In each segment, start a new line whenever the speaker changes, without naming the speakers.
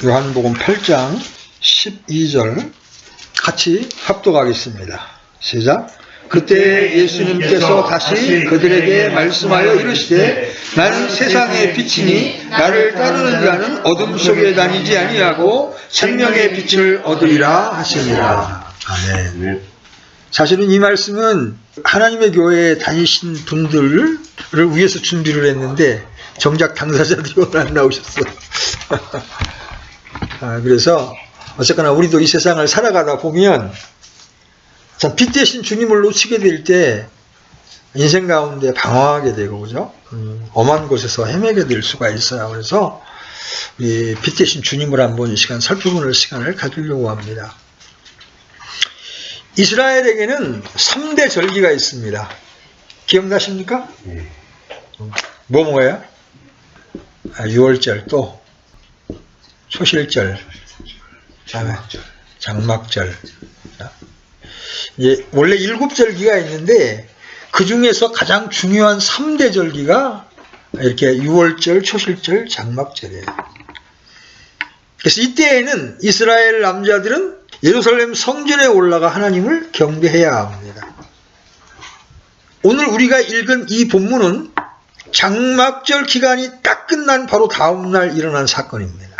요한복음 8장 12절 같이 합독하겠습니다. 시작. 그때 예수님께서 다시 그들에게 말씀하여 이르시되 나는 세상의 빛이니 나를 따르는 자는 어둠 속에 다니지 아니하고 생명의 빛을 얻으리라 하시니라. 아멘. 사실은 이 말씀은 하나님의 교회에 다니신 분들을 위해서 준비를 했는데 정작 당사자들이 오늘 안 나오셨어요. 그래서 어쨌거나 우리도 이 세상을 살아가다 보면 참 빛 대신 주님을 놓치게 될 때 인생 가운데 방황하게 되고 그죠? 엄한 곳에서 헤매게 될 수가 있어요. 그래서 우리 빛 대신 주님을 한번 이 시간 살펴보는 시간을 가지려고 합니다. 이스라엘에게는 3대 절기가 있습니다. 기억나십니까? 뭐예요? 유월절, 또 초실절, 장막절. 이제 원래 7절기가 있는데 그 중에서 가장 중요한 3대 절기가 이렇게 유월절, 초실절, 장막절이에요. 그래서 이때에는 이스라엘 남자들은 예루살렘 성전에 올라가 하나님을 경배해야 합니다. 오늘 우리가 읽은 이 본문은 장막절 기간이 딱 끝난 바로 다음날 일어난 사건입니다.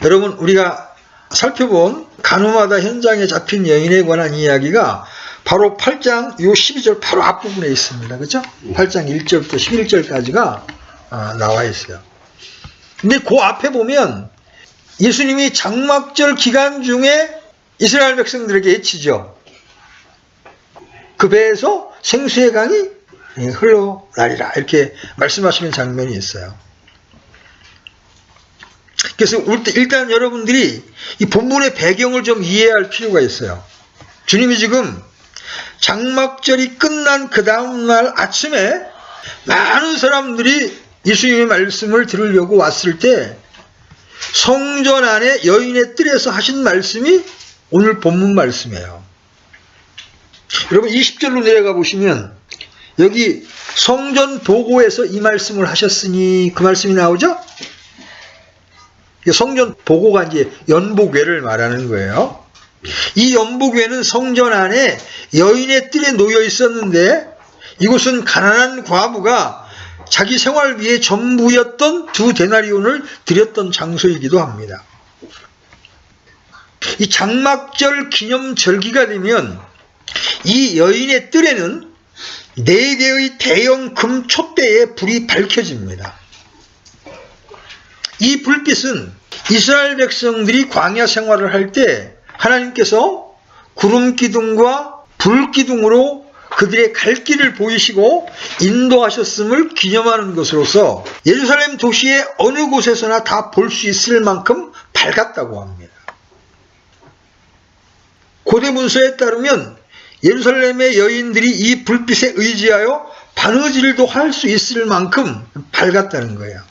여러분, 우리가 살펴본 간호마다 현장에 잡힌 여인에 관한 이야기가 바로 8장 요 12절 바로 앞부분에 있습니다. 그렇죠? 8장 1절부터 11절까지가 나와 있어요. 근데 그 앞에 보면 예수님이 장막절 기간 중에 이스라엘 백성들에게 외치죠. 그 배에서 생수의 강이 흘러나리라 이렇게 말씀하시는 장면이 있어요. 그래서 일단 여러분들이 이 본문의 배경을 좀 이해할 필요가 있어요. 주님이 지금 장막절이 끝난 그 다음날 아침에 많은 사람들이 예수님의 말씀을 들으려고 왔을 때 성전 안에 여인의 뜰에서 하신 말씀이 오늘 본문 말씀이에요. 여러분 20절로 내려가 보시면 여기 성전 보고에서 이 말씀을 하셨으니 그 말씀이 나오죠? 성전 보고가 이제 연복궤를 말하는 거예요. 이 연복궤는 성전 안에 여인의 뜰에 놓여 있었는데 이곳은 가난한 과부가 자기 생활비의 전부였던 2데나리온을 드렸던 장소이기도 합니다. 이 장막절 기념 절기가 되면 이 여인의 뜰에는 4개의 대형 금 촛대에 불이 밝혀집니다. 이 불빛은 이스라엘 백성들이 광야 생활을 할 때 하나님께서 구름 기둥과 불 기둥으로 그들의 갈 길을 보이시고 인도하셨음을 기념하는 것으로서 예루살렘 도시의 어느 곳에서나 다 볼 수 있을 만큼 밝았다고 합니다. 고대 문서에 따르면 예루살렘의 여인들이 이 불빛에 의지하여 바느질도 할 수 있을 만큼 밝았다는 거예요.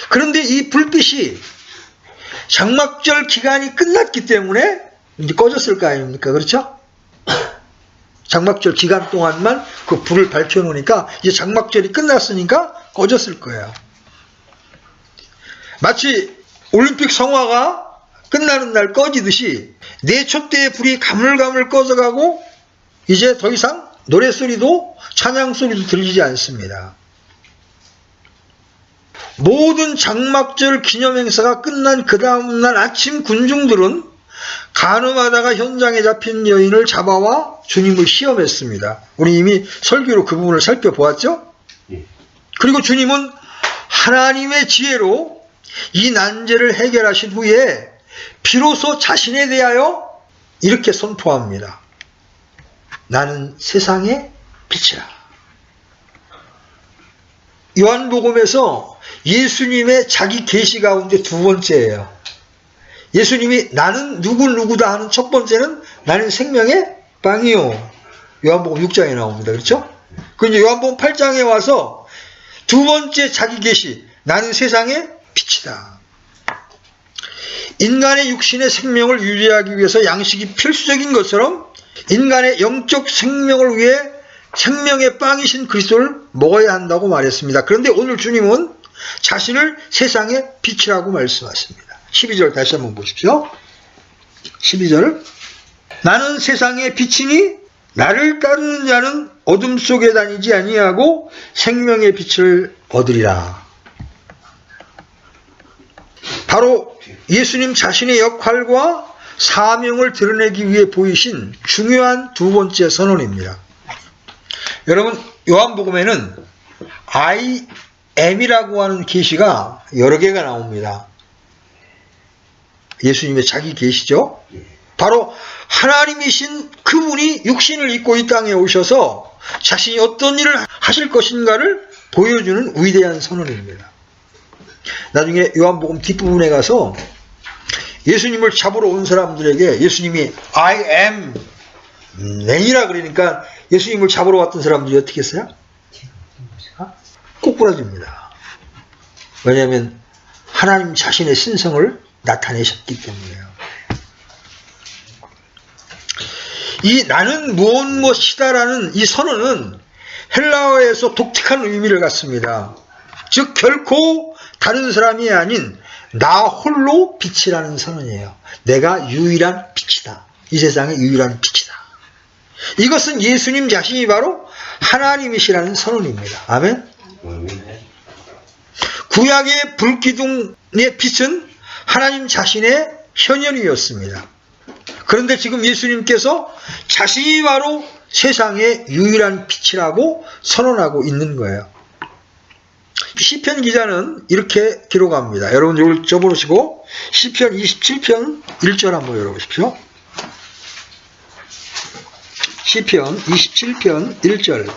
그런데 이 불빛이 장막절 기간이 끝났기 때문에 이제 꺼졌을 거 아닙니까? 그렇죠? 장막절 기간 동안만 그 불을 밝혀놓으니까 이제 장막절이 끝났으니까 꺼졌을 거예요. 마치 올림픽 성화가 끝나는 날 꺼지듯이 네 촛대의 불이 가물가물 꺼져가고 이제 더 이상 노래소리도 찬양소리도 들리지 않습니다. 모든 장막절 기념행사가 끝난 그 다음날 아침 군중들은 간호마다가 현장에 잡힌 여인을 잡아와 주님을 시험했습니다. 우리 이미 설교로 그 부분을 살펴보았죠? 그리고 주님은 하나님의 지혜로 이 난제를 해결하신 후에 비로소 자신에 대하여 이렇게 선포합니다. 나는 세상의 빛이라. 요한복음에서 예수님의 자기 계시 가운데 2번째예요. 예수님이 나는 누구다 하는 첫 번째는 나는 생명의 빵이요. 요한복음 6장에 나옵니다. 그렇죠? 그런데 요한복음 8장에 와서 2번째 자기 계시 나는 세상의 빛이다. 인간의 육신의 생명을 유지하기 위해서 양식이 필수적인 것처럼 인간의 영적 생명을 위해 생명의 빵이신 그리스도를 먹어야 한다고 말했습니다. 그런데 오늘 주님은 자신을 세상의 빛이라고 말씀하십니다. 12절 다시 한번 보십시오. 12절. 나는 세상의 빛이니 나를 따르는 자는 어둠 속에 다니지 아니하고 생명의 빛을 얻으리라. 바로 예수님 자신의 역할과 사명을 드러내기 위해 보이신 중요한 두 번째 선언입니다. 여러분, 요한복음에는 I am이라고 하는 계시가 여러 개가 나옵니다. 예수님의 자기 계시죠. 바로 하나님이신 그분이 육신을 입고 이 땅에 오셔서 자신이 어떤 일을 하실 것인가를 보여주는 위대한 선언입니다. 나중에 요한복음 뒷부분에 가서 예수님을 잡으러 온 사람들에게 예수님이 I am 내니라 그러니까 예수님을 잡으러 왔던 사람들이 어떻게 했어요? 꼬꾸라집니다. 왜냐하면 하나님 자신의 신성을 나타내셨기 때문에요. 이 나는 무엇이다라는 이 선언은 헬라어에서 독특한 의미를 갖습니다. 즉 결코 다른 사람이 아닌 나 홀로 빛이라는 선언이에요. 내가 유일한 빛이다. 이 세상의 유일한 빛이다. 이것은 예수님 자신이 바로 하나님이시라는 선언입니다. 아멘. 구약의 불기둥의 빛은 하나님 자신의 현현이었습니다. 그런데 지금 예수님께서 자신이 바로 세상의 유일한 빛이라고 선언하고 있는 거예요. 시편 기자는 이렇게 기록합니다. 여러분 이걸 적어보시고 시편 27편 1절 한번 열어보십시오. 시편 27편 1절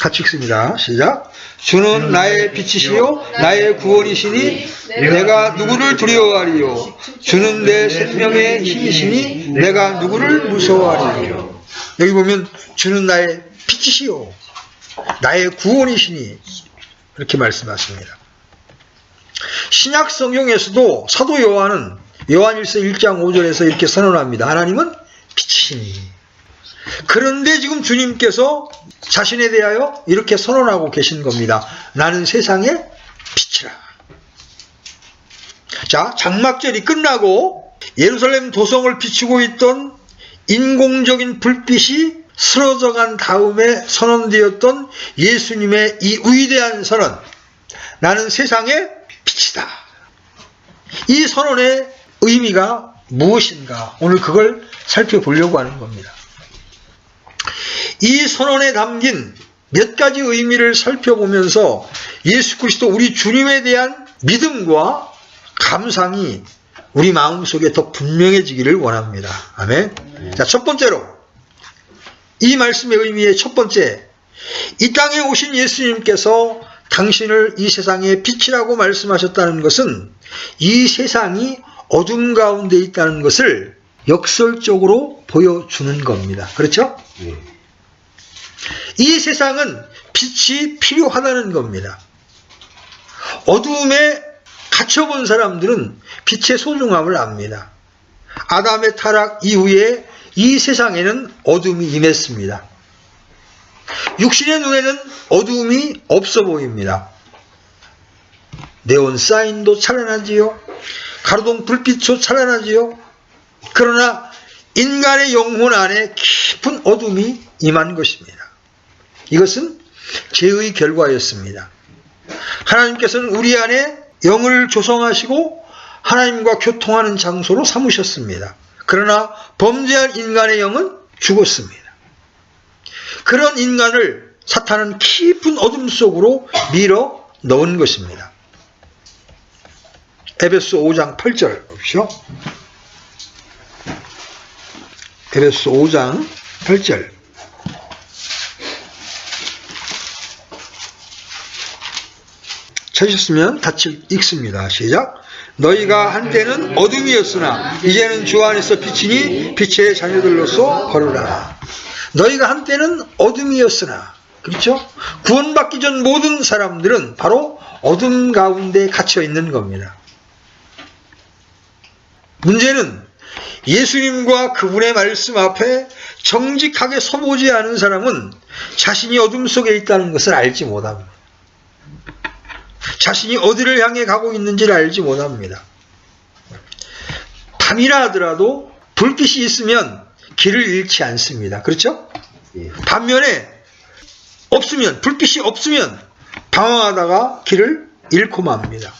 같이 읽습니다. 시작. 주는 나의 빛이시요 나의 구원이시니 내가 누구를 두려워하리요. 주는 내 생명의 힘이시니 내가 누구를 무서워하리요. 여기 보면 주는 나의 빛이시요 나의 구원이시니 이렇게 말씀하십니다. 신약 성경에서도 사도 요한은 요한일서 1장 5절에서 이렇게 선언합니다. 하나님은 빛이시니. 그런데 지금 주님께서 자신에 대하여 이렇게 선언하고 계신 겁니다. 나는 세상의 빛이라. 자, 장막절이 끝나고 예루살렘 도성을 비추고 있던 인공적인 불빛이 쓰러져간 다음에 선언되었던 예수님의 이 위대한 선언, 나는 세상의 빛이다. 이 선언의 의미가 무엇인가? 오늘 그걸 살펴보려고 하는 겁니다. 이 선언에 담긴 몇 가지 의미를 살펴보면서 예수 그리스도 우리 주님에 대한 믿음과 감상이 우리 마음속에 더 분명해지기를 원합니다. 아멘. 자, 첫 번째로 이 말씀의 의미의 첫 번째, 이 땅에 오신 예수님께서 당신을 이 세상의 빛이라고 말씀하셨다는 것은 이 세상이 어둠 가운데 있다는 것을 역설적으로 보여주는 겁니다. 그렇죠? 이 세상은 빛이 필요하다는 겁니다. 어둠에 갇혀본 사람들은 빛의 소중함을 압니다. 아담의 타락 이후에 이 세상에는 어둠이 임했습니다. 육신의 눈에는 어둠이 없어 보입니다. 네온 사인도 찬란하지요. 가로등 불빛도 찬란하지요. 그러나 인간의 영혼 안에 깊은 어둠이 임한 것입니다. 이것은 죄의 결과였습니다. 하나님께서는 우리 안에 영을 조성하시고 하나님과 교통하는 장소로 삼으셨습니다. 그러나 범죄한 인간의 영은 죽었습니다. 그런 인간을 사탄은 깊은 어둠 속으로 밀어 넣은 것입니다. 에베소 5장 8절 보십시오. 에베소 5장 8절. 찾으셨으면 같이 읽습니다. 시작. 너희가 한때는 어둠이었으나 이제는 주 안에서 빛이니 빛의 자녀들로서 걸으라. 너희가 한때는 어둠이었으나, 그렇죠? 구원받기 전 모든 사람들은 바로 어둠 가운데 갇혀 있는 겁니다. 문제는 예수님과 그분의 말씀 앞에 정직하게 서보지 않은 사람은 자신이 어둠 속에 있다는 것을 알지 못합니다. 자신이 어디를 향해 가고 있는지를 알지 못합니다. 밤이라 하더라도 불빛이 있으면 길을 잃지 않습니다. 그렇죠? 반면에 불빛이 없으면 방황하다가 길을 잃고 맙니다.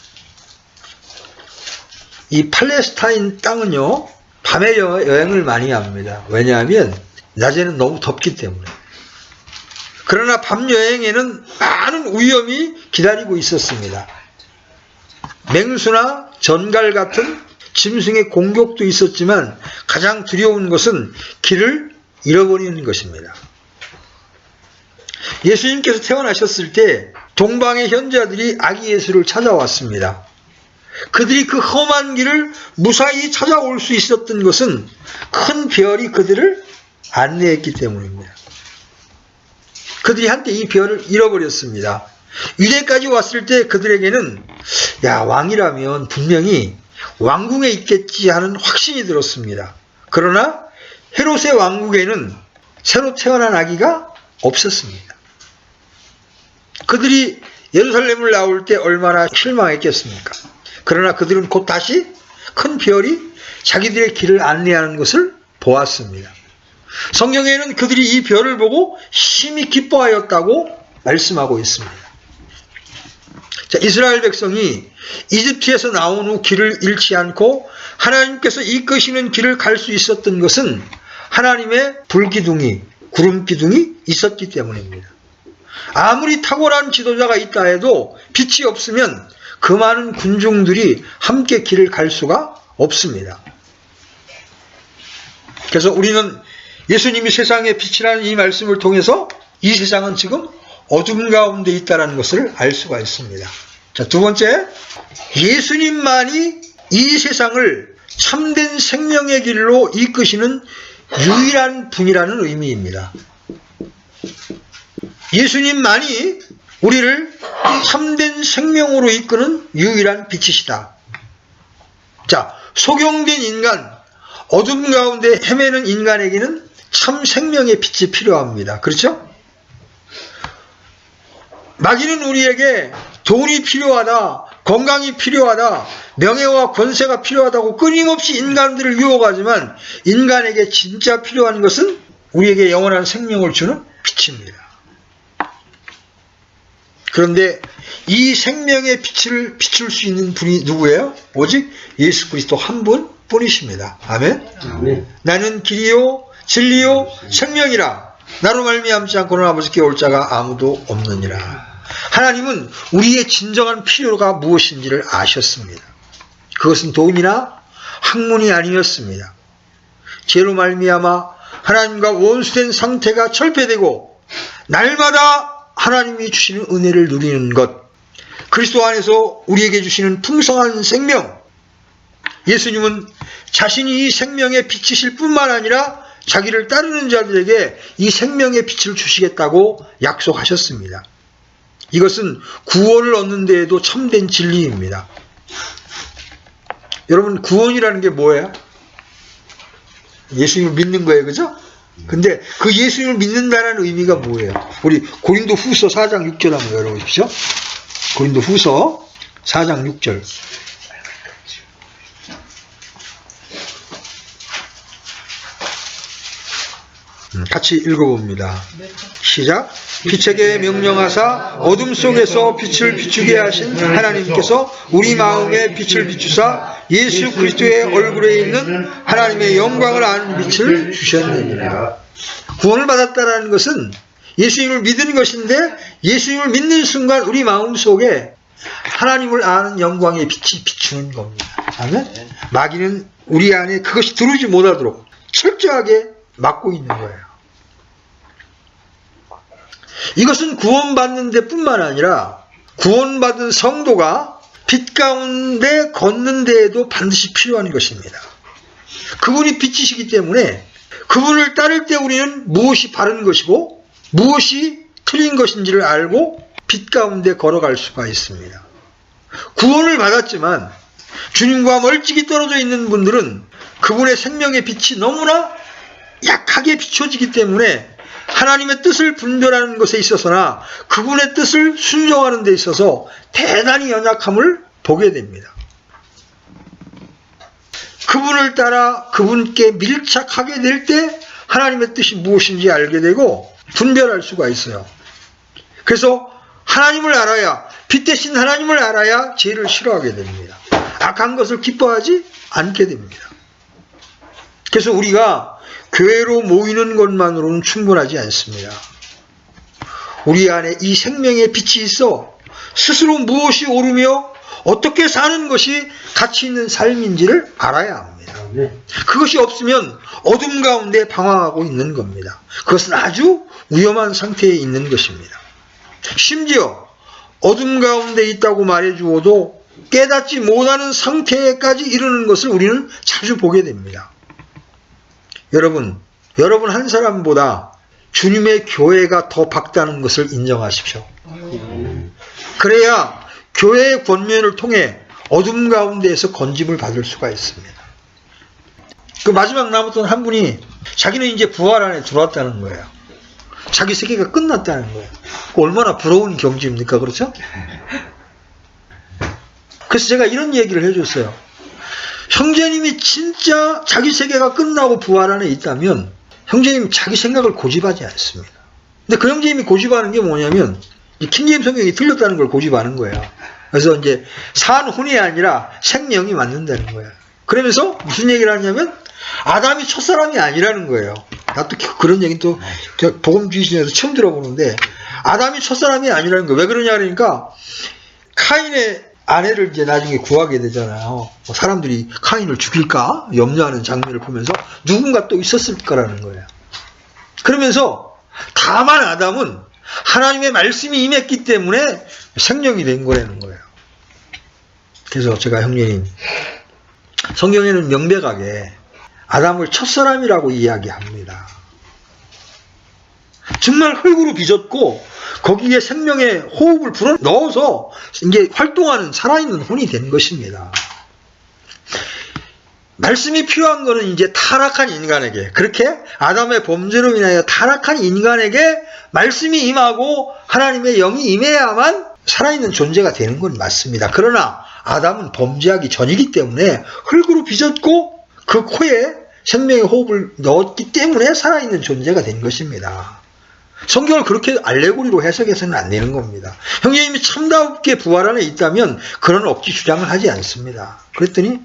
이 팔레스타인 땅은요, 밤에 여행을 많이 합니다. 왜냐하면 낮에는 너무 덥기 때문에. 그러나 밤 여행에는 많은 위험이 기다리고 있었습니다. 맹수나 전갈 같은 짐승의 공격도 있었지만 가장 두려운 것은 길을 잃어버리는 것입니다. 예수님께서 태어나셨을 때 동방의 현자들이 아기 예수를 찾아왔습니다. 그들이 그 험한 길을 무사히 찾아올 수 있었던 것은 큰 별이 그들을 안내했기 때문입니다. 그들이 한때 이 별을 잃어버렸습니다. 유대까지 왔을 때 그들에게는 왕이라면 분명히 왕궁에 있겠지 하는 확신이 들었습니다. 그러나 헤롯의 왕국에는 새로 태어난 아기가 없었습니다. 그들이 예루살렘을 나올 때 얼마나 실망했겠습니까? 그러나 그들은 곧 다시 큰 별이 자기들의 길을 안내하는 것을 보았습니다. 성경에는 그들이 이 별을 보고 심히 기뻐하였다고 말씀하고 있습니다. 자, 이스라엘 백성이 이집트에서 나온 후 길을 잃지 않고 하나님께서 이끄시는 길을 갈 수 있었던 것은 하나님의 불기둥이, 구름기둥이 있었기 때문입니다. 아무리 탁월한 지도자가 있다 해도 빛이 없으면 그 많은 군중들이 함께 길을 갈 수가 없습니다. 그래서 우리는 예수님이 세상의 빛이라는 이 말씀을 통해서 이 세상은 지금 어둠 가운데 있다는 것을 알 수가 있습니다. 자, 두 번째, 예수님만이 이 세상을 참된 생명의 길로 이끄시는 유일한 분이라는 의미입니다. 예수님만이 우리를 참된 생명으로 이끄는 유일한 빛이시다. 자, 소경된 인간, 어둠 가운데 헤매는 인간에게는 참 생명의 빛이 필요합니다. 그렇죠? 마귀는 우리에게 돈이 필요하다, 건강이 필요하다, 명예와 권세가 필요하다고 끊임없이 인간들을 유혹하지만 인간에게 진짜 필요한 것은 우리에게 영원한 생명을 주는 빛입니다. 그런데 이 생명의 빛을 비출 수 있는 분이 누구예요? 오직 예수 그리스도 한 분뿐이십니다. 아멘? 아멘. 나는 길이요 진리요 생명이라 나로 말미암지 않고는 아버지께 올 자가 아무도 없느니라. 하나님은 우리의 진정한 필요가 무엇인지를 아셨습니다. 그것은 돈이나 학문이 아니었습니다. 죄로 말미암아 하나님과 원수된 상태가 철폐되고 날마다 하나님이 주시는 은혜를 누리는 것, 그리스도 안에서 우리에게 주시는 풍성한 생명. 예수님은 자신이 이 생명의 빛이실 뿐만 아니라 자기를 따르는 자들에게 이 생명의 빛을 주시겠다고 약속하셨습니다. 이것은 구원을 얻는 데에도 참된 진리입니다. 여러분, 구원이라는 게 뭐예요? 예수님을 믿는 거예요, 그죠? 근데 그 예수님을 믿는다는 의미가 뭐예요? 우리 고린도 후서 4장 6절 한번 열어보십시오. 고린도 후서 4장 6절. 같이 읽어봅니다. 시작. 빛에게 명령하사 어둠 속에서 빛을 비추게 하신 하나님께서 우리 마음에 빛을 비추사 예수 그리스도의 얼굴에 있는 하나님의 영광을 아는 빛을 주셨느니라. 구원을 받았다는 것은 예수님을 믿은 것인데 예수님을 믿는 순간 우리 마음 속에 하나님을 아는 영광의 빛이 비추는 겁니다. 아멘? 마귀는 우리 안에 그것이 들어오지 못하도록 철저하게 막고 있는 거예요. 이것은 구원받는 데 뿐만 아니라 구원받은 성도가 빛 가운데 걷는 데에도 반드시 필요한 것입니다. 그분이 빛이시기 때문에 그분을 따를 때 우리는 무엇이 바른 것이고 무엇이 틀린 것인지를 알고 빛 가운데 걸어갈 수가 있습니다. 구원을 받았지만 주님과 멀찍이 떨어져 있는 분들은 그분의 생명의 빛이 너무나 약하게 비춰지기 때문에 하나님의 뜻을 분별하는 것에 있어서나 그분의 뜻을 순종하는 데 있어서 대단히 연약함을 보게 됩니다. 그분을 따라 그분께 밀착하게 될 때 하나님의 뜻이 무엇인지 알게 되고 분별할 수가 있어요. 그래서 하나님을 알아야, 빛 대신 하나님을 알아야 죄를 싫어하게 됩니다. 악한 것을 기뻐하지 않게 됩니다. 그래서 우리가 교회로 모이는 것만으로는 충분하지 않습니다. 우리 안에 이 생명의 빛이 있어 스스로 무엇이 옳으며 어떻게 사는 것이 가치 있는 삶인지를 알아야 합니다. 그것이 없으면 어둠 가운데 방황하고 있는 겁니다. 그것은 아주 위험한 상태에 있는 것입니다. 심지어 어둠 가운데 있다고 말해주어도 깨닫지 못하는 상태까지 이르는 것을 우리는 자주 보게 됩니다. 여러분 한 사람보다 주님의 교회가 더 밝다는 것을 인정하십시오. 그래야 교회의 권면을 통해 어둠 가운데에서 건짐을 받을 수가 있습니다. 그 마지막 남았던 한 분이 자기는 이제 부활 안에 들어왔다는 거예요. 자기 세계가 끝났다는 거예요. 얼마나 부러운 경지입니까? 그렇죠? 그래서 제가 이런 얘기를 해줬어요. 형제님이 진짜 자기 세계가 끝나고 부활 안에 있다면 형제님 자기 생각을 고집하지 않습니다. 근데 그 형제님이 고집하는 게 뭐냐면 킹제임스 성경이 틀렸다는 걸 고집하는 거예요. 그래서 이제 산혼이 아니라 생명이 맞는다는 거예요. 그러면서 무슨 얘기를 하냐면 아담이 첫사람이 아니라는 거예요. 나 또 그런 얘기 또 복음주의신에서 처음 들어보는데 아담이 첫사람이 아니라는 거예요. 왜 그러냐 그러니까 카인의 아내를 이제 나중에 구하게 되잖아요. 사람들이 카인을 죽일까 염려하는 장면을 보면서 누군가 또 있었을 거라는 거예요. 그러면서 다만 아담은 하나님의 말씀이 임했기 때문에 생명이 된 거라는 거예요. 그래서 제가 형님, 성경에는 명백하게 아담을 첫사람이라고 이야기합니다. 정말 흙으로 빚었고 거기에 생명의 호흡을 불어 넣어서 이제 활동하는 살아있는 혼이 된 것입니다. 말씀이 필요한 것은 이제 타락한 인간에게, 그렇게 아담의 범죄로 인하여 타락한 인간에게 말씀이 임하고 하나님의 영이 임해야만 살아있는 존재가 되는 건 맞습니다. 그러나 아담은 범죄하기 전이기 때문에 흙으로 빚었고 그 코에 생명의 호흡을 넣었기 때문에 살아있는 존재가 된 것입니다. 성경을 그렇게 알레고리로 해석해서는 안 되는 겁니다. 형제님이 참다롭게 부활 안에 있다면 그런 억지 주장을 하지 않습니다. 그랬더니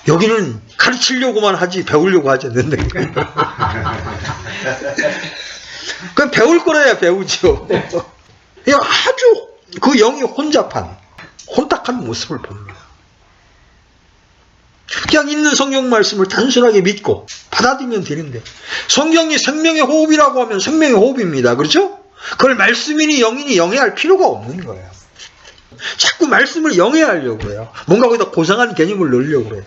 여기는 가르치려고만 하지 배우려고 하지 않는다. 그럼 배울 거라야 배우죠. 아주 그 영이 혼잡한, 혼탁한 모습을 봅니다. 그냥 있는 성경 말씀을 단순하게 믿고 받아들이면 되는데 성경이 생명의 호흡이라고 하면 생명의 호흡입니다. 그렇죠? 그걸 말씀이니 영이니 영해할 필요가 없는 거예요. 자꾸 말씀을 영해하려고 해요. 뭔가 거기다 고상한 개념을 넣으려고 그래요.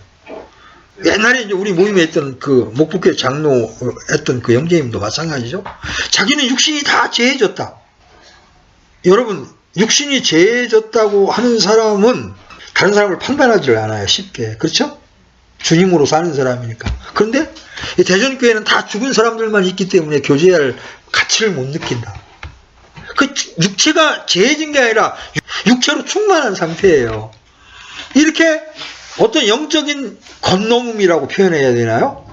옛날에 이제 우리 모임에 있던 그 목북회 장로 했던 그 형제님도 마찬가지죠. 자기는 육신이 다 죄해졌다. 여러분, 육신이 죄해졌다고 하는 사람은 다른 사람을 판단하지를 않아요. 쉽게. 그렇죠? 주님으로 사는 사람이니까. 그런데 대전교회는 다 죽은 사람들만 있기 때문에 교제할 가치를 못 느낀다. 그 육체가 죄해진 게 아니라 육체로 충만한 상태예요. 이렇게 어떤 영적인 건너움이라고 표현해야 되나요?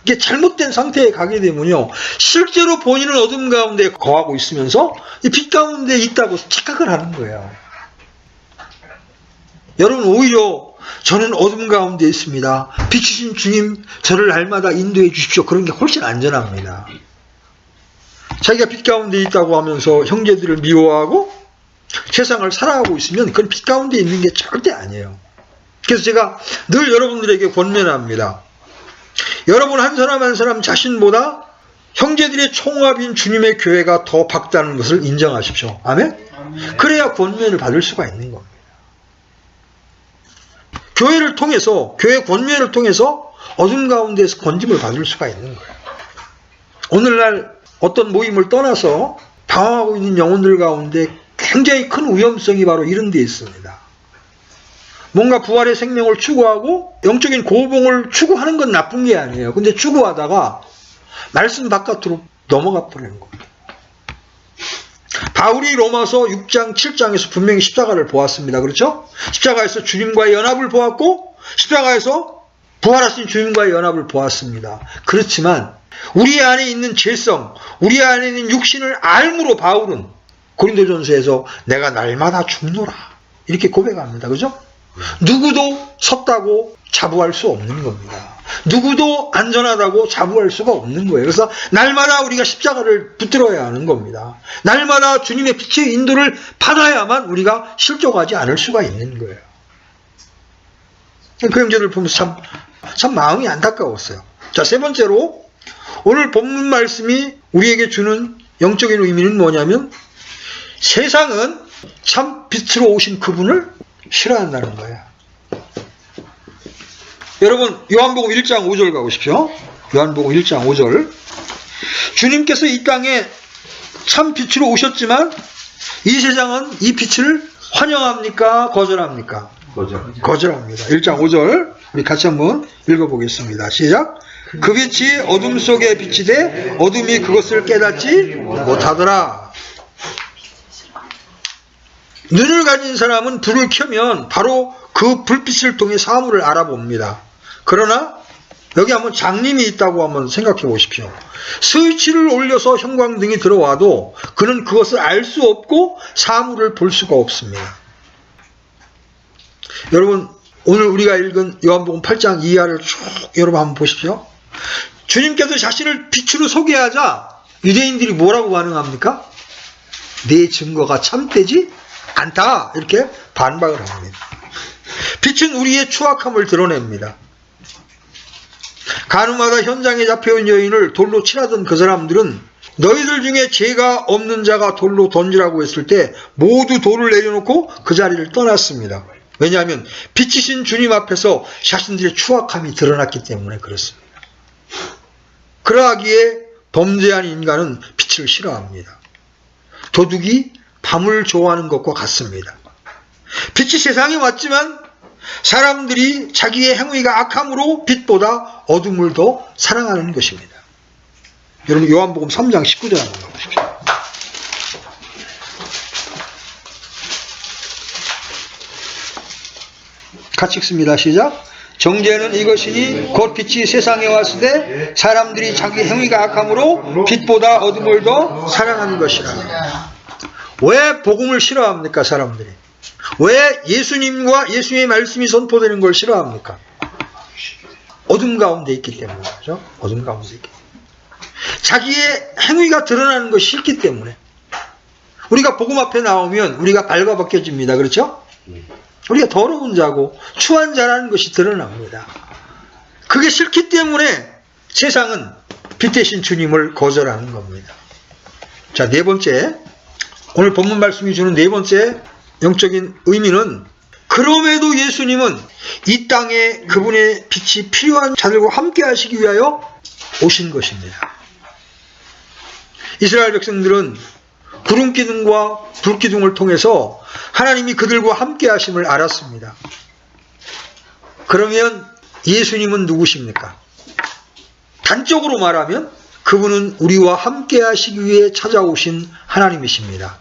이게 잘못된 상태에 가게 되면요, 실제로 본인은 어둠 가운데 거하고 있으면서 이 빛 가운데 있다고 착각을 하는 거예요. 여러분, 오히려 저는 어둠 가운데 있습니다. 빛이신 주님, 저를 날마다 인도해 주십시오. 그런 게 훨씬 안전합니다. 자기가 빛 가운데 있다고 하면서 형제들을 미워하고 세상을 살아가고 있으면 그건 빛 가운데 있는 게 절대 아니에요. 그래서 제가 늘 여러분들에게 권면합니다. 여러분 한 사람 한 사람 자신보다 형제들의 총합인 주님의 교회가 더 밝다는 것을 인정하십시오. 아멘? 그래야 권면을 받을 수가 있는 겁니다. 교회를 통해서, 교회 권면을 통해서 어둠 가운데에서 건짐을 받을 수가 있는 거예요. 오늘날 어떤 모임을 떠나서 방황하고 있는 영혼들 가운데 굉장히 큰 위험성이 바로 이런 데 있습니다. 뭔가 부활의 생명을 추구하고 영적인 고봉을 추구하는 건 나쁜 게 아니에요. 근데 추구하다가 말씀 바깥으로 넘어가 버리는 겁니다. 바울이 로마서 6장 7장에서 분명히 십자가를 보았습니다. 그렇죠? 십자가에서 주님과의 연합을 보았고 십자가에서 부활하신 주님과의 연합을 보았습니다. 그렇지만 우리 안에 있는 죄성, 우리 안에 있는 육신을 알므로 바울은 고린도전서에서 내가 날마다 죽노라 이렇게 고백합니다. 그죠? 누구도 섰다고 자부할 수 없는 겁니다. 누구도 안전하다고 자부할 수가 없는 거예요. 그래서 날마다 우리가 십자가를 붙들어야 하는 겁니다. 날마다 주님의 빛의 인도를 받아야만 우리가 실족하지 않을 수가 있는 거예요. 그 형제들 보면서 참 마음이 안타까웠어요. 자, 세 번째로 오늘 본문 말씀이 우리에게 주는 영적인 의미는 뭐냐면 세상은 참 빛으로 오신 그분을 싫어한다는 거예요. 여러분 요한복음 1장 5절 가보십시오. 요한복음 1장 5절. 주님께서 이 땅에 참 빛으로 오셨지만 이 세상은 이 빛을 환영합니까? 거절합니까? 거절합니다. 1장 5절 우리 같이 한번 읽어보겠습니다. 시작. 그 빛이 어둠 속에 빛이 돼 어둠이 그것을 깨닫지 못하더라. 눈을 가진 사람은 불을 켜면 바로 그 불빛을 통해 사물을 알아봅니다. 그러나 여기 한번 장님이 있다고 한번 생각해 보십시오. 스위치를 올려서 형광등이 들어와도 그는 그것을 알 수 없고 사물을 볼 수가 없습니다. 여러분 오늘 우리가 읽은 요한복음 8장 이하를 쭉 여러분 한번 보십시오. 주님께서 자신을 빛으로 소개하자 유대인들이 뭐라고 반응합니까? 내 증거가 참되지 않다 이렇게 반박을 합니다. 빛은 우리의 추악함을 드러냅니다. 가늠하다 현장에 잡혀온 여인을 돌로 치라던 그 사람들은 너희들 중에 죄가 없는 자가 돌로 던지라고 했을 때 모두 돌을 내려놓고 그 자리를 떠났습니다. 왜냐하면 빛이신 주님 앞에서 자신들의 추악함이 드러났기 때문에 그렇습니다. 그러하기에 범죄한 인간은 빛을 싫어합니다. 도둑이 밤을 좋아하는 것과 같습니다. 빛이 세상에 왔지만 사람들이 자기의 행위가 악함으로 빛보다 어둠을 더 사랑하는 것입니다. 여러분 요한복음 3장 19절 한번 가보십시오. 같이 읽습니다. 시작. 정죄는 이것이니 곧 빛이 세상에 왔을 때 사람들이 자기 행위가 악함으로 빛보다 어둠을 더 사랑하는 것이라. 왜 복음을 싫어합니까? 사람들이 왜 예수님과 예수의 말씀이 선포되는 걸 싫어합니까? 어둠 가운데 있기 때문에. 그렇죠? 어둠 가운데 있기 때문에. 자기의 행위가 드러나는 것이 싫기 때문에. 우리가 복음 앞에 나오면 우리가 발가벗겨집니다. 그렇죠? 우리가 더러운 자고 추한 자라는 것이 드러납니다. 그게 싫기 때문에 세상은 빛 대신 주님을 거절하는 겁니다. 자, 네 번째, 오늘 본문 말씀이 주는 네 번째 영적인 의미는 그럼에도 예수님은 이 땅에 그분의 빛이 필요한 자들과 함께 하시기 위하여 오신 것입니다. 이스라엘 백성들은 구름기둥과 불기둥을 통해서 하나님이 그들과 함께 하심을 알았습니다. 그러면 예수님은 누구십니까? 단적으로 말하면 그분은 우리와 함께 하시기 위해 찾아오신 하나님이십니다.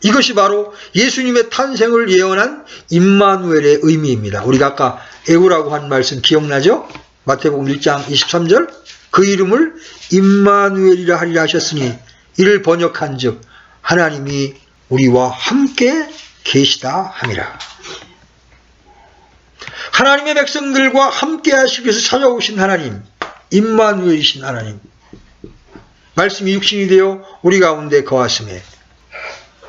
이것이 바로 예수님의 탄생을 예언한 임마누엘의 의미입니다. 우리가 아까 에고라고 한 말씀 기억나죠? 마태복음 1장 23절 그 이름을 임마누엘이라 하리라 하셨으니 이를 번역한 즉 하나님이 우리와 함께 계시다 함이라. 하나님의 백성들과 함께 하시기 위해서 찾아오신 하나님, 임마누엘이신 하나님, 말씀이 육신이 되어 우리 가운데 거하심에,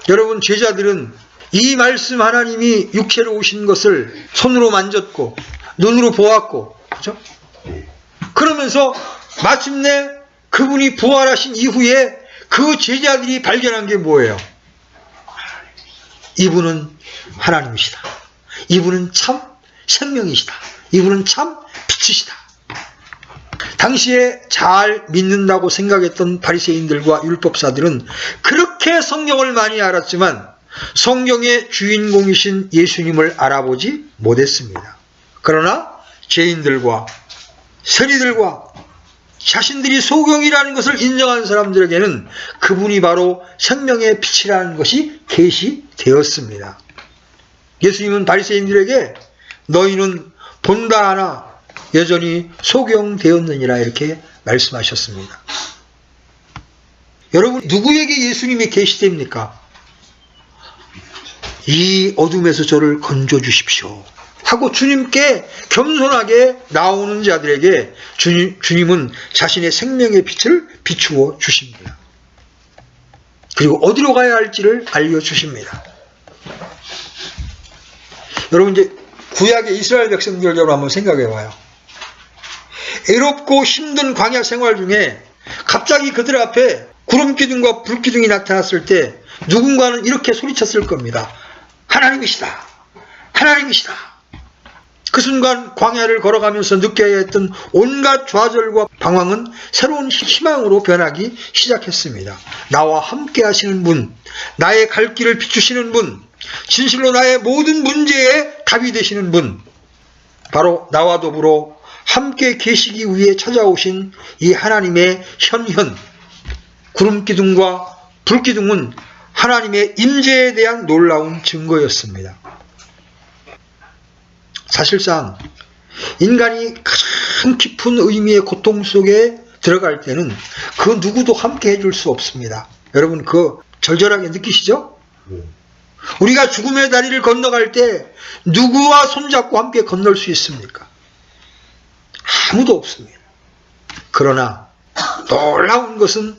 여러분 제자들은 이 말씀 하나님이 육체로 오신 것을 손으로 만졌고 눈으로 보았고, 그렇죠? 그러면서 마침내 그분이 부활하신 이후에 그 제자들이 발견한 게 뭐예요? 이분은 하나님이시다. 이분은 참 생명이시다. 이분은 참 빛이시다. 당시에 잘 믿는다고 생각했던 바리새인들과 율법사들은 그렇게 성경을 많이 알았지만 성경의 주인공이신 예수님을 알아보지 못했습니다. 그러나 죄인들과 세리들과 자신들이 소경이라는 것을 인정한 사람들에게는 그분이 바로 생명의 빛이라는 것이 계시되었습니다. 예수님은 바리새인들에게 너희는 본다 하나 여전히 소경되었느니라 이렇게 말씀하셨습니다. 여러분, 누구에게 예수님이 계시됩니까? 이 어둠에서 저를 건져 주십시오 하고 주님께 겸손하게 나오는 자들에게 주님은 자신의 생명의 빛을 비추어 주십니다. 그리고 어디로 가야 할지를 알려주십니다. 여러분, 이제 구약의 이스라엘 백성들 여러분 한번 생각해 봐요. 애롭고 힘든 광야 생활 중에 갑자기 그들 앞에 구름기둥과 불기둥이 나타났을 때 누군가는 이렇게 소리쳤을 겁니다. 하나님이시다. 하나님이시다. 그 순간 광야를 걸어가면서 느껴야 했던 온갖 좌절과 방황은 새로운 희망으로 변하기 시작했습니다. 나와 함께 하시는 분, 나의 갈 길을 비추시는 분, 진실로 나의 모든 문제에 답이 되시는 분, 바로 나와 더불어 함께 계시기 위해 찾아오신 이 하나님의 현현, 구름기둥과 불기둥은 하나님의 임재에 대한 놀라운 증거였습니다. 사실상 인간이 가장 깊은 의미의 고통 속에 들어갈 때는 그 누구도 함께 해줄 수 없습니다. 여러분, 그 절절하게 느끼시죠? 우리가 죽음의 다리를 건너갈 때 누구와 손잡고 함께 건널 수 있습니까? 아무도 없습니다. 그러나 놀라운 것은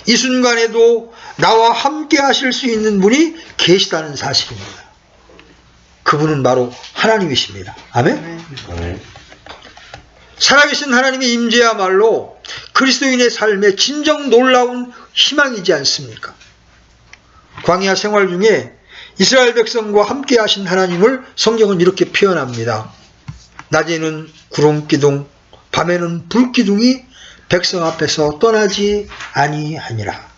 이 순간에도 나와 함께 하실 수 있는 분이 계시다는 사실입니다. 그분은 바로 하나님이십니다. 아멘? 아멘. 살아계신 하나님의 임재야말로 그리스도인의 삶에 진정 놀라운 희망이지 않습니까? 광야 생활 중에 이스라엘 백성과 함께 하신 하나님을 성경은 이렇게 표현합니다. 낮에는 구름기둥, 밤에는 불기둥이 백성 앞에서 떠나지 아니하니라.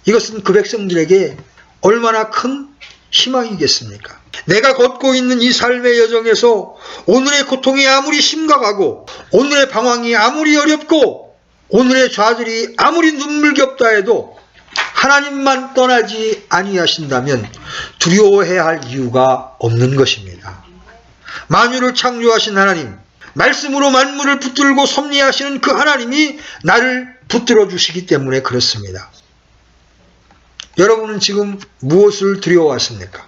이것은 그 백성들에게 얼마나 큰 희망이겠습니까? 내가 걷고 있는 이 삶의 여정에서 오늘의 고통이 아무리 심각하고 오늘의 방황이 아무리 어렵고 오늘의 좌절이 아무리 눈물겹다 해도 하나님만 떠나지 아니하신다면 두려워해야 할 이유가 없는 것입니다. 만유를 창조하신 하나님, 말씀으로 만물을 붙들고 섭리하시는 그 하나님이 나를 붙들어 주시기 때문에 그렇습니다. 여러분은 지금 무엇을 두려워하십니까?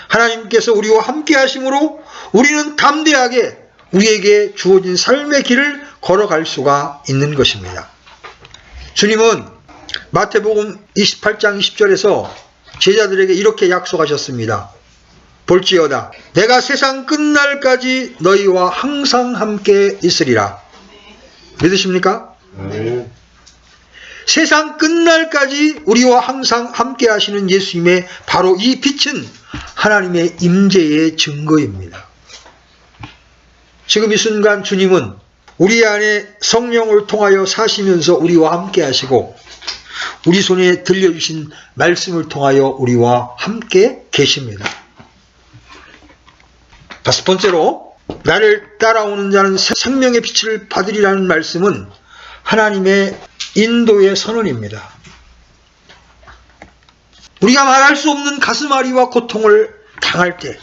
하나님께서 우리와 함께 하심으로 우리는 담대하게 우리에게 주어진 삶의 길을 걸어갈 수가 있는 것입니다. 주님은 마태복음 28장 20절에서 제자들에게 이렇게 약속하셨습니다. 볼지어다 내가 세상 끝날까지 너희와 항상 함께 있으리라. 믿으십니까? 세상 끝날까지 우리와 항상 함께 하시는 예수님의 바로 이 빛은 하나님의 임재의 증거입니다. 지금 이 순간 주님은 우리 안에 성령을 통하여 사시면서 우리와 함께 하시고 우리 손에 들려주신 말씀을 통하여 우리와 함께 계십니다. 다섯 번째로 나를 따라오는 자는 생명의 빛을 받으리라는 말씀은 하나님의 인도의 선언입니다. 우리가 말할 수 없는 가슴앓이와 고통을 당할 때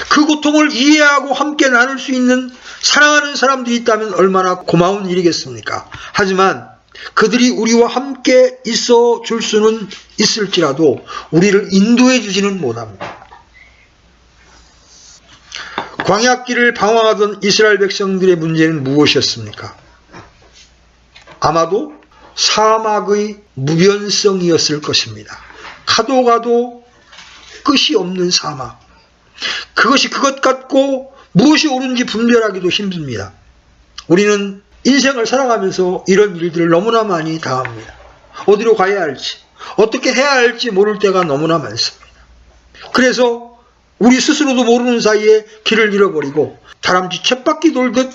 그 고통을 이해하고 함께 나눌 수 있는 사랑하는 사람들이 있다면 얼마나 고마운 일이겠습니까? 하지만 그들이 우리와 함께 있어 줄 수는 있을지라도 우리를 인도해 주지는 못합니다. 광야길을 방황하던 이스라엘 백성들의 문제는 무엇이었습니까? 아마도 사막의 무변성이었을 것입니다. 가도 가도 끝이 없는 사막. 그것이 그것 같고 무엇이 옳은지 분별하기도 힘듭니다. 우리는 인생을 살아가면서 이런 일들을 너무나 많이 당합니다. 어디로 가야 할지, 어떻게 해야 할지 모를 때가 너무나 많습니다. 그래서 우리 스스로도 모르는 사이에 길을 잃어버리고 다람쥐 쳇바퀴 돌듯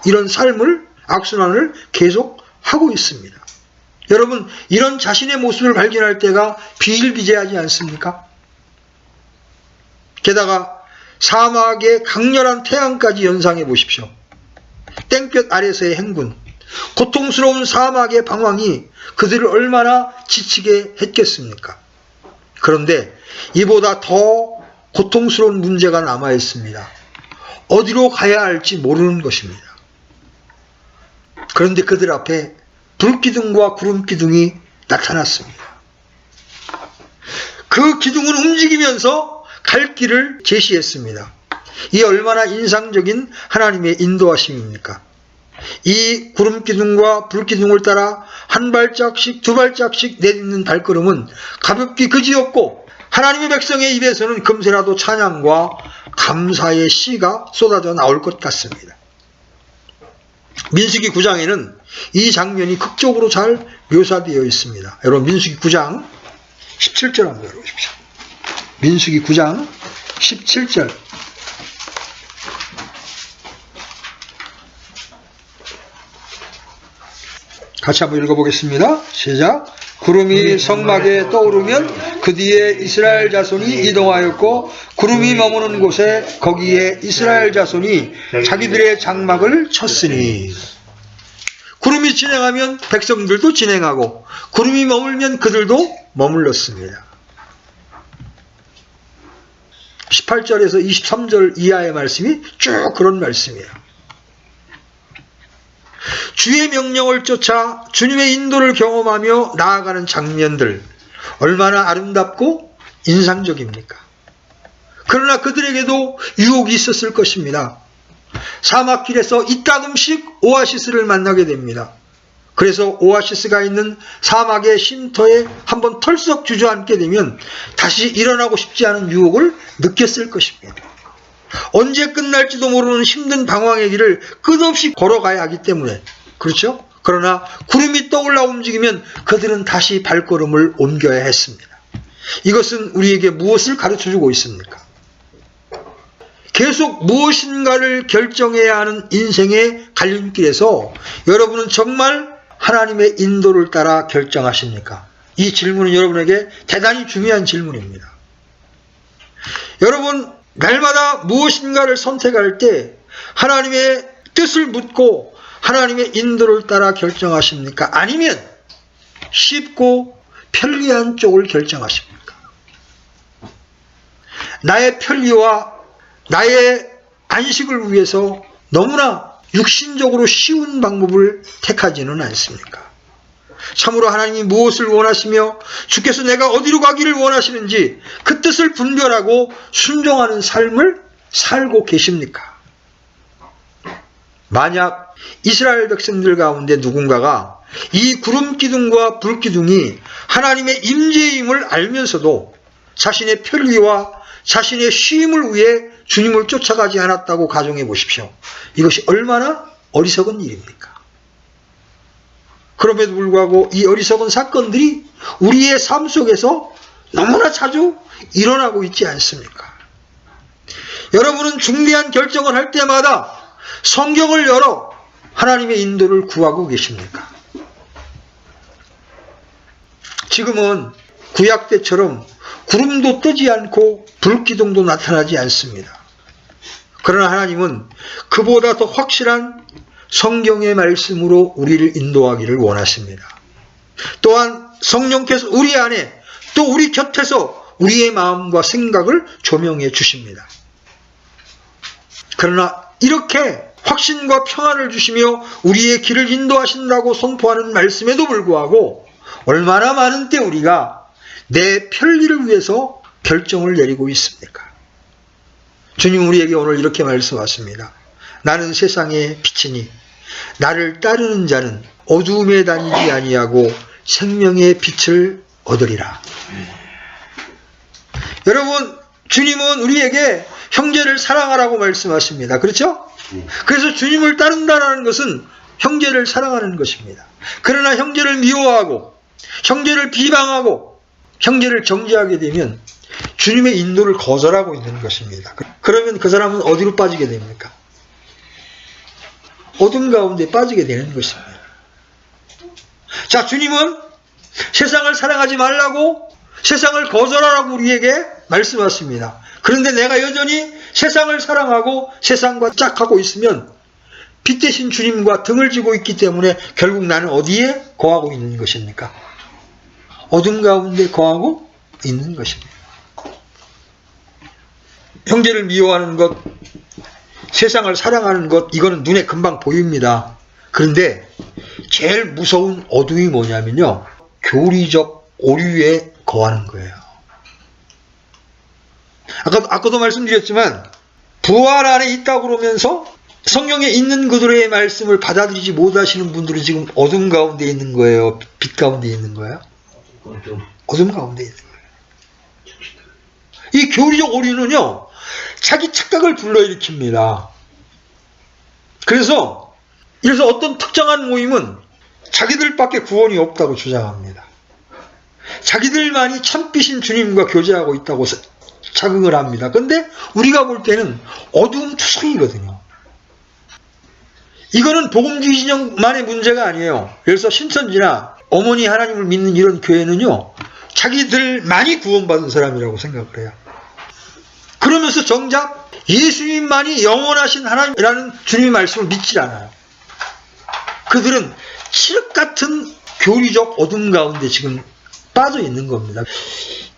이런 삶을, 악순환을 계속 하고 있습니다. 여러분, 이런 자신의 모습을 발견할 때가 비일비재하지 않습니까? 게다가 사막의 강렬한 태양까지 연상해 보십시오. 땡볕 아래서의 행군, 고통스러운 사막의 방황이 그들을 얼마나 지치게 했겠습니까? 그런데 이보다 더 고통스러운 문제가 남아 있습니다. 어디로 가야 할지 모르는 것입니다. 그런데 그들 앞에 불기둥과 구름기둥이 나타났습니다. 그 기둥은 움직이면서 갈 길을 제시했습니다. 이 얼마나 인상적인 하나님의 인도하심입니까? 이 구름기둥과 불기둥을 따라 한 발짝씩 두 발짝씩 내딛는 발걸음은 가볍기 그지없고 하나님의 백성의 입에서는 금세라도 찬양과 감사의 시가 쏟아져 나올 것 같습니다. 민수기 9장에는 이 장면이 극적으로 잘 묘사되어 있습니다. 여러분, 민수기 9장 17절 한번 열어보십시오. 민수기 9장 17절. 같이 한번 읽어보겠습니다. 시작. 구름이 성막에 떠오르면 그 뒤에 이스라엘 자손이 이동하였고 구름이 머무는 곳에 거기에 이스라엘 자손이 자기들의 장막을 쳤으니. 구름이 진행하면 백성들도 진행하고 구름이 머물면 그들도 머물렀습니다. 18절에서 23절 이하의 말씀이 쭉 그런 말씀이에요. 주의 명령을 쫓아 주님의 인도를 경험하며 나아가는 장면들, 얼마나 아름답고 인상적입니까? 그러나 그들에게도 유혹이 있었을 것입니다. 사막길에서 이따금씩 오아시스를 만나게 됩니다. 그래서 오아시스가 있는 사막의 쉼터에 한번 털썩 주저앉게 되면 다시 일어나고 싶지 않은 유혹을 느꼈을 것입니다. 언제 끝날지도 모르는 힘든 방황의 길을 끝없이 걸어가야 하기 때문에. 그렇죠? 그러나 구름이 떠올라 움직이면 그들은 다시 발걸음을 옮겨야 했습니다. 이것은 우리에게 무엇을 가르쳐주고 있습니까? 계속 무엇인가를 결정해야 하는 인생의 갈림길에서 여러분은 정말 하나님의 인도를 따라 결정하십니까? 이 질문은 여러분에게 대단히 중요한 질문입니다. 여러분, 날마다 무엇인가를 선택할 때 하나님의 뜻을 묻고 하나님의 인도를 따라 결정하십니까? 아니면 쉽고 편리한 쪽을 결정하십니까? 나의 편리와 나의 안식을 위해서 너무나 육신적으로 쉬운 방법을 택하지는 않습니까? 참으로 하나님이 무엇을 원하시며 주께서 내가 어디로 가기를 원하시는지 그 뜻을 분별하고 순종하는 삶을 살고 계십니까? 만약 이스라엘 백성들 가운데 누군가가 이 구름기둥과 불기둥이 하나님의 임재임을 알면서도 자신의 편리와 자신의 쉼을 위해 주님을 쫓아가지 않았다고 가정해 보십시오. 이것이 얼마나 어리석은 일입니까? 그럼에도 불구하고 이 어리석은 사건들이 우리의 삶 속에서 너무나 자주 일어나고 있지 않습니까? 여러분은 중대한 결정을 할 때마다 성경을 열어 하나님의 인도를 구하고 계십니까? 지금은 구약 때처럼 구름도 뜨지 않고 불기둥도 나타나지 않습니다. 그러나 하나님은 그보다 더 확실한 성경의 말씀으로 우리를 인도하기를 원하십니다. 또한 성령께서 우리 안에 또 우리 곁에서 우리의 마음과 생각을 조명해 주십니다. 그러나 이렇게 확신과 평안을 주시며 우리의 길을 인도하신다고 선포하는 말씀에도 불구하고 얼마나 많은 때 우리가 내 편리를 위해서 결정을 내리고 있습니까? 주님 우리에게 오늘 이렇게 말씀하십니다. 나는 세상의 빛이니 나를 따르는 자는 어두움에 다니지 아니하고 생명의 빛을 얻으리라. 여러분, 주님은 우리에게 형제를 사랑하라고 말씀하십니다. 그렇죠? 그래서 주님을 따른다는 것은 형제를 사랑하는 것입니다. 그러나 형제를 미워하고 형제를 비방하고 형제를 정죄하게 되면 주님의 인도를 거절하고 있는 것입니다. 그러면 그 사람은 어디로 빠지게 됩니까? 어둠 가운데 빠지게 되는 것입니다. 자, 주님은 세상을 사랑하지 말라고, 세상을 거절하라고 우리에게 말씀하십니다. 그런데 내가 여전히 세상을 사랑하고 세상과 짝하고 있으면 빛 대신 주님과 등을 지고 있기 때문에 결국 나는 어디에 거하고 있는 것입니까? 어둠 가운데 거하고 있는 것입니다. 형제를 미워하는 것, 세상을 사랑하는 것, 이거는 눈에 금방 보입니다. 그런데 제일 무서운 어둠이 뭐냐면요, 교리적 오류에 거하는 거예요. 아까도 말씀드렸지만 부활 안에 있다고 그러면서 성경에 있는 그들의 말씀을 받아들이지 못하시는 분들은 지금 어둠 가운데 있는 거예요? 빛 가운데 있는 거예요? 어둠 가운데 있는 거예요. 이 교리적 오류는요, 자기 착각을 불러일으킵니다. 그래서 어떤 특정한 모임은 자기들밖에 구원이 없다고 주장합니다. 자기들만이 참빛인 주님과 교제하고 있다고 자긍을 합니다. 그런데 우리가 볼 때는 어두움 투성이거든요. 이거는 복음주의 진영만의 문제가 아니에요. 그래서 신천지나 어머니 하나님을 믿는 이런 교회는요, 자기들만이 구원받은 사람이라고 생각을 해요. 그러면서 정작 예수님만이 영원하신 하나님이라는 주님의 말씀을 믿지 않아요. 그들은 칠흑 같은 교리적 어둠 가운데 지금 빠져 있는 겁니다.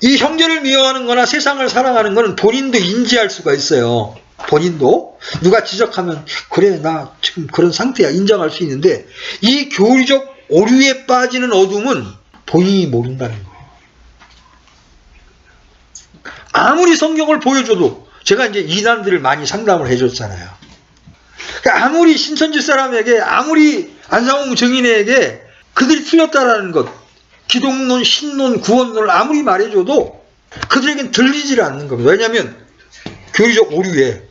이 형제를 미워하는 거나 세상을 사랑하는 거는 본인도 인지할 수가 있어요. 본인도 누가 지적하면 그래, 나 지금 그런 상태야, 인정할 수 있는데, 이 교리적 오류에 빠지는 어둠은 본인이 모른다는 거예요. 아무리 성경을 보여줘도, 제가 이제 이단들을 많이 상담을 해줬잖아요. 그러니까 아무리 신천지 사람에게, 아무리 안상홍 증인에게 그들이 틀렸다라는 것, 기독론, 신론, 구원론을 아무리 말해줘도 그들에겐 들리질 않는 겁니다. 왜냐하면 교리적 오류에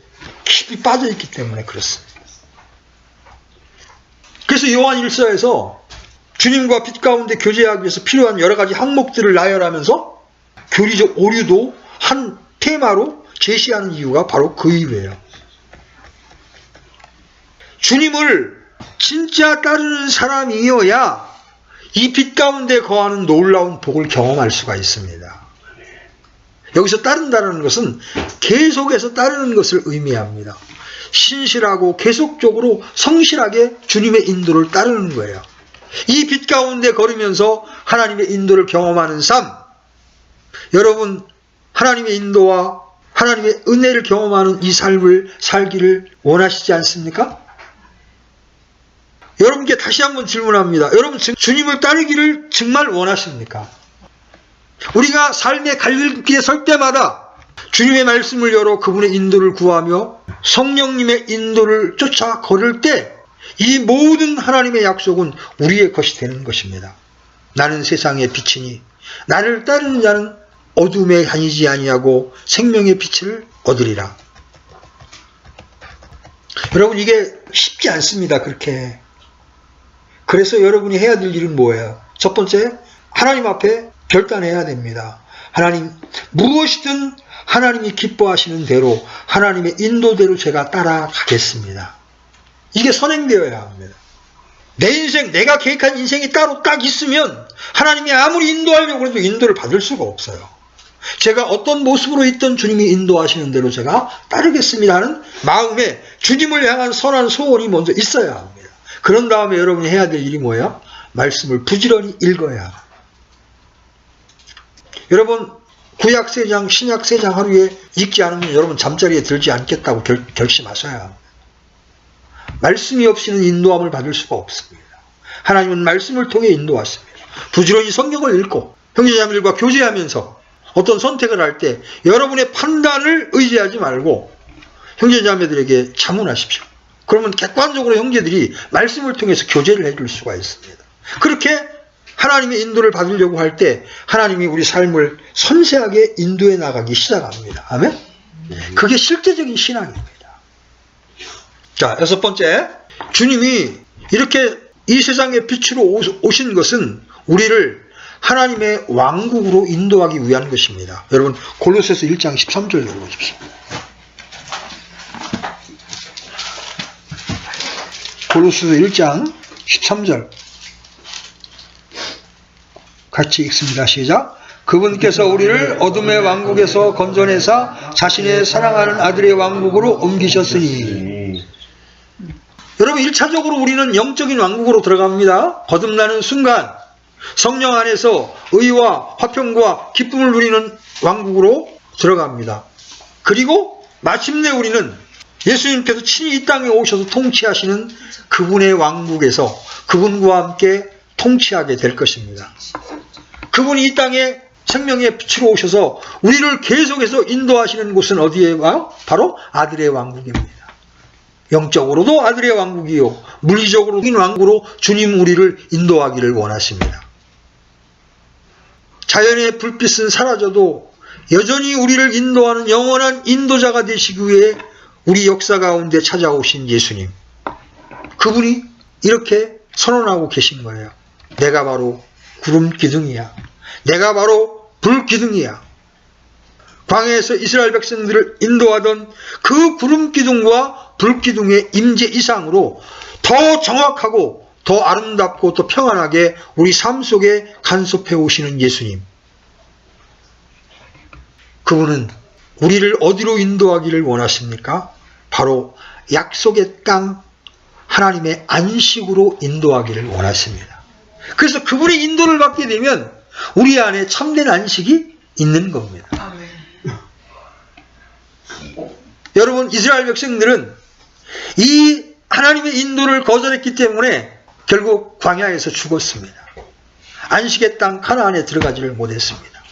깊이 빠져있기 때문에 그렇습니다. 그래서 요한 1서에서 주님과 빛 가운데 교제하기 위해서 필요한 여러 가지 항목들을 나열하면서 교리적 오류도 한 테마로 제시하는 이유가 바로 그 이유예요. 주님을 진짜 따르는 사람이어야 이 빛 가운데 거하는 놀라운 복을 경험할 수가 있습니다. 여기서 따른다는 것은 계속해서 따르는 것을 의미합니다. 신실하고 계속적으로 성실하게 주님의 인도를 따르는 거예요. 이 빛 가운데 걸으면서 하나님의 인도를 경험하는 삶, 여러분 하나님의 인도와 하나님의 은혜를 경험하는 이 삶을 살기를 원하시지 않습니까? 여러분께 다시 한번 질문합니다. 여러분 주님을 따르기를 정말 원하십니까? 우리가 삶의 갈림길에 설 때마다 주님의 말씀을 열어 그분의 인도를 구하며 성령님의 인도를 쫓아 걸을 때 이 모든 하나님의 약속은 우리의 것이 되는 것입니다. 나는 세상의 빛이니 나를 따르는 자는 어둠에 다니지 아니하고 생명의 빛을 얻으리라. 여러분 이게 쉽지 않습니다. 그렇게. 그래서 여러분이 해야 될 일은 뭐예요? 첫 번째, 하나님 앞에 결단해야 됩니다. 하나님, 무엇이든 하나님이 기뻐하시는 대로 하나님의 인도대로 제가 따라가겠습니다. 이게 선행되어야 합니다. 내 인생, 내가 계획한 인생이 따로 딱 있으면 하나님이 아무리 인도하려고 해도 인도를 받을 수가 없어요. 제가 어떤 모습으로 있던 주님이 인도하시는 대로 제가 따르겠습니다 하는 마음에 주님을 향한 선한 소원이 먼저 있어야 합니다. 그런 다음에 여러분이 해야 될 일이 뭐예요? 말씀을 부지런히 읽어야 합니다. 여러분 구약 3장, 신약 3장 하루에 읽지 않으면 여러분 잠자리에 들지 않겠다고 결심하셔야 합니다. 말씀이 없이는 인도함을 받을 수가 없습니다. 하나님은 말씀을 통해 인도하십니다. 부지런히 성경을 읽고 형제자매들과 교제하면서 어떤 선택을 할 때 여러분의 판단을 의지하지 말고 형제자매들에게 자문하십시오. 그러면 객관적으로 형제들이 말씀을 통해서 교제를 해줄 수가 있습니다. 그렇게 하나님의 인도를 받으려고 할 때 하나님이 우리 삶을 섬세하게 인도해 나가기 시작합니다. 아멘? 그게 실제적인 신앙입니다. 자, 6번째, 주님이 이렇게 이 세상의 빛으로 오신 것은 우리를 하나님의 왕국으로 인도하기 위한 것입니다. 여러분 골로새서 1장 13절 읽어보십시오. 골로새서 1장 13절. 같이 읽습니다. 시작. 그분께서 우리를 어둠의 왕국에서 건져내사 자신의 사랑하는 아들의 왕국으로 옮기셨으니. 여러분, 1차적으로 우리는 영적인 왕국으로 들어갑니다. 거듭나는 순간 성령 안에서 의와 화평과 기쁨을 누리는 왕국으로 들어갑니다. 그리고 마침내 우리는 예수님께서 친히 이 땅에 오셔서 통치하시는 그분의 왕국에서 그분과 함께 통치하게 될 것입니다. 그분이 이 땅에 생명의 빛으로 오셔서 우리를 계속해서 인도하시는 곳은 어디에요? 바로 아들의 왕국입니다. 영적으로도 아들의 왕국이요, 물리적으로 왕국으로 주님 우리를 인도하기를 원하십니다. 자연의 불빛은 사라져도 여전히 우리를 인도하는 영원한 인도자가 되시기 위해 우리 역사 가운데 찾아오신 예수님, 그분이 이렇게 선언하고 계신 거예요. 내가 바로 구름 기둥이야. 내가 바로 불 기둥이야. 광야에서 이스라엘 백성들을 인도하던 그 구름 기둥과 불 기둥의 임재 이상으로 더 정확하고 더 아름답고 더 평안하게 우리 삶 속에 간섭해 오시는 예수님, 그분은 우리를 어디로 인도하기를 원하십니까? 바로 약속의 땅 하나님의 안식으로 인도하기를 원하십니다. 그래서 그분의 인도를 받게 되면 우리 안에 참된 안식이 있는 겁니다. 아멘. 여러분, 이스라엘 백성들은 이 하나님의 인도를 거절했기 때문에 결국 광야에서 죽었습니다. 안식의 땅 가나안에 들어가지를 못했습니다.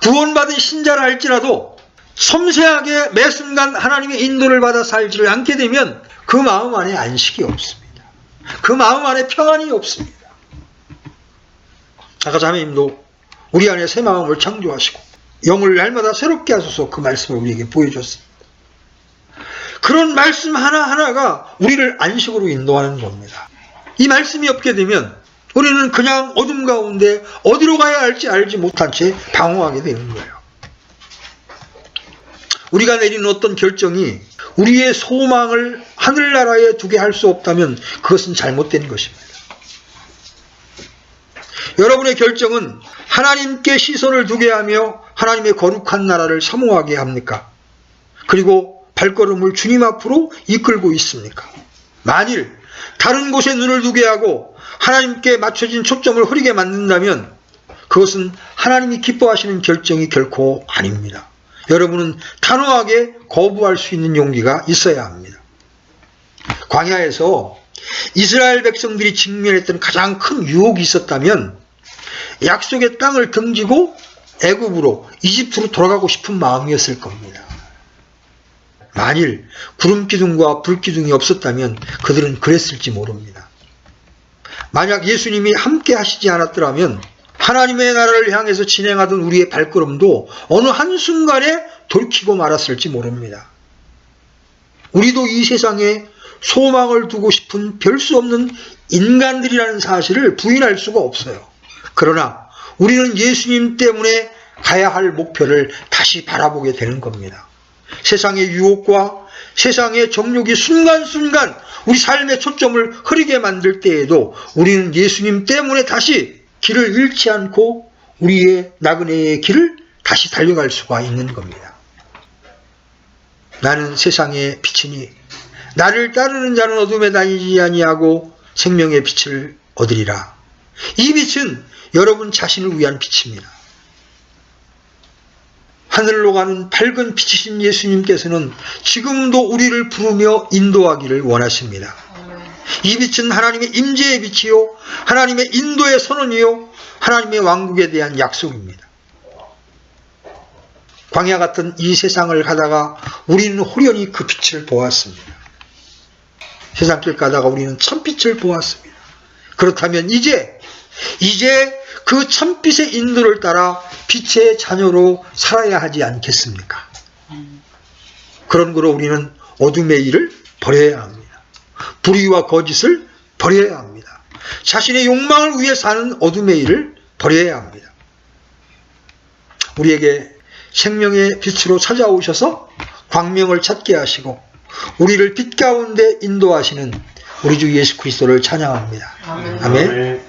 구원받은 신자라 할지라도 섬세하게 매 순간 하나님의 인도를 받아 살지를 않게 되면 그 마음 안에 안식이 없습니다. 그 마음 안에 평안이 없습니다. 아까 자매님도 우리 안에 새 마음을 창조하시고 영을 날마다 새롭게 하소서, 그 말씀을 우리에게 보여줬습니다. 그런 말씀 하나하나가 우리를 안식으로 인도하는 겁니다. 이 말씀이 없게 되면 우리는 그냥 어둠 가운데 어디로 가야 할지 알지 못한 채 방황하게 되는 거예요. 우리가 내리는 어떤 결정이 우리의 소망을 하늘나라에 두게 할 수 없다면 그것은 잘못된 것입니다. 여러분의 결정은 하나님께 시선을 두게 하며 하나님의 거룩한 나라를 사모하게 합니까? 그리고 발걸음을 주님 앞으로 이끌고 있습니까? 만일 다른 곳에 눈을 두게 하고 하나님께 맞춰진 초점을 흐리게 만든다면 그것은 하나님이 기뻐하시는 결정이 결코 아닙니다. 여러분은 단호하게 거부할 수 있는 용기가 있어야 합니다. 광야에서 이스라엘 백성들이 직면했던 가장 큰 유혹이 있었다면 약속의 땅을 등지고 애굽으로, 이집트로 돌아가고 싶은 마음이었을 겁니다. 만일 구름 기둥과 불 기둥이 없었다면 그들은 그랬을지 모릅니다. 만약 예수님이 함께 하시지 않았더라면 하나님의 나라를 향해서 진행하던 우리의 발걸음도 어느 한순간에 돌이키고 말았을지 모릅니다. 우리도 이 세상에 소망을 두고 싶은 별 수 없는 인간들이라는 사실을 부인할 수가 없어요. 그러나 우리는 예수님 때문에 가야 할 목표를 다시 바라보게 되는 겁니다. 세상의 유혹과 세상의 정욕이 순간순간 우리 삶의 초점을 흐리게 만들 때에도 우리는 예수님 때문에 다시 길을 잃지 않고 우리의 나그네의 길을 다시 달려갈 수가 있는 겁니다. 나는 세상의 빛이니 나를 따르는 자는 어둠에 다니지 아니하고 생명의 빛을 얻으리라. 이 빛은 여러분 자신을 위한 빛입니다. 하늘로 가는 밝은 빛이신 예수님께서는 지금도 우리를 부르며 인도하기를 원하십니다. 이 빛은 하나님의 임재의 빛이요, 하나님의 인도의 선언이요, 하나님의 왕국에 대한 약속입니다. 광야 같은 이 세상을 가다가 우리는 호련히 그 빛을 보았습니다. 세상길 가다가 우리는 참빛을 보았습니다. 그렇다면 이제 그 참빛의 인도를 따라 빛의 자녀로 살아야 하지 않겠습니까? 그런 거로 우리는 어둠의 일을 버려야 합니다. 불의와 거짓을 버려야 합니다. 자신의 욕망을 위해 사는 어둠의 일을 버려야 합니다. 우리에게 생명의 빛으로 찾아오셔서 광명을 찾게 하시고 우리를 빛 가운데 인도하시는 우리 주 예수 그리스도를 찬양합니다. 아멘.